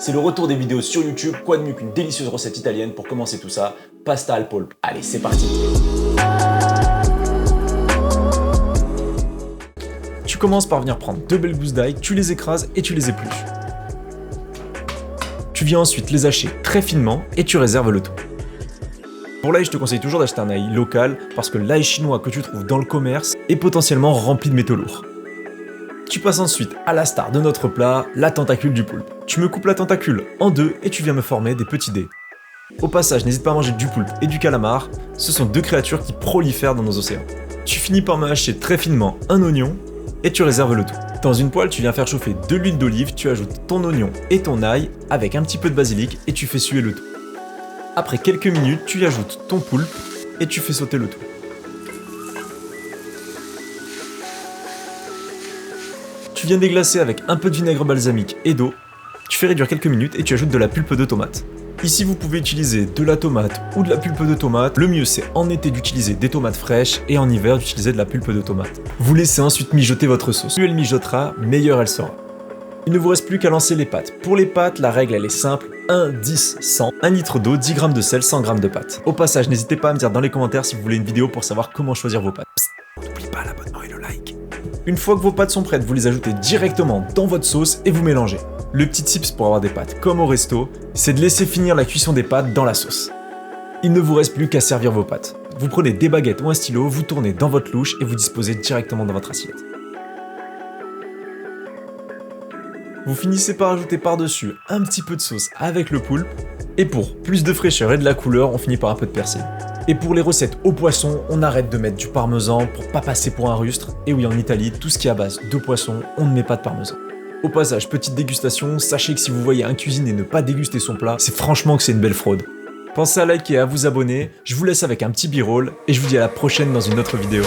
C'est le retour des vidéos sur YouTube, quoi de mieux qu'une délicieuse recette italienne pour commencer tout ça, pasta al polpo. Allez, c'est parti. Tu commences par venir prendre 2 belles gousses d'ail, tu les écrases et tu les épluches. Tu viens ensuite les hacher très finement et tu réserves le tout. Pour l'ail, je te conseille toujours d'acheter un ail local parce que l'ail chinois que tu trouves dans le commerce est potentiellement rempli de métaux lourds. Tu passes ensuite à la star de notre plat, la tentacule du poulpe. Tu me coupes la tentacule en deux et tu viens me former des petits dés. Au passage, n'hésite pas à manger du poulpe et du calamar, ce sont deux créatures qui prolifèrent dans nos océans. Tu finis par me hacher très finement un oignon et tu réserves le tout. Dans une poêle, tu viens faire chauffer de l'huile d'olive, tu ajoutes ton oignon et ton ail avec un petit peu de basilic et tu fais suer le tout. Après quelques minutes, tu y ajoutes ton poulpe et tu fais sauter le tout. Tu viens déglacer avec un peu de vinaigre balsamique et d'eau, tu fais réduire quelques minutes et tu ajoutes de la pulpe de tomate. Ici vous pouvez utiliser de la tomate ou de la pulpe de tomate, le mieux c'est en été d'utiliser des tomates fraîches et en hiver d'utiliser de la pulpe de tomate. Vous laissez ensuite mijoter votre sauce, plus elle mijotera, meilleure elle sera. Il ne vous reste plus qu'à lancer les pâtes. Pour les pâtes, la règle elle est simple, 1, 10, 100, 1 litre d'eau, 10 g de sel, 100 g de pâtes. Au passage, n'hésitez pas à me dire dans les commentaires si vous voulez une vidéo pour savoir comment choisir vos pâtes. Psst, n'oublie pas l'abonnement et le like. Une fois que vos pâtes sont prêtes, vous les ajoutez directement dans votre sauce et vous mélangez. Le petit tips pour avoir des pâtes comme au resto, c'est de laisser finir la cuisson des pâtes dans la sauce. Il ne vous reste plus qu'à servir vos pâtes. Vous prenez des baguettes ou un stylo, vous tournez dans votre louche et vous disposez directement dans votre assiette. Vous finissez par ajouter par-dessus un petit peu de sauce avec le poulpe. Et pour plus de fraîcheur et de la couleur, on finit par un peu de persil. Et pour les recettes au poisson, on arrête de mettre du parmesan pour pas passer pour un rustre. Et oui, en Italie, tout ce qui est à base de poisson, on ne met pas de parmesan. Au passage, petite dégustation, sachez que si vous voyez un cuisinier ne pas déguster son plat, c'est franchement que c'est une belle fraude. Pensez à liker et à vous abonner, je vous laisse avec un petit b-roll et je vous dis à la prochaine dans une autre vidéo.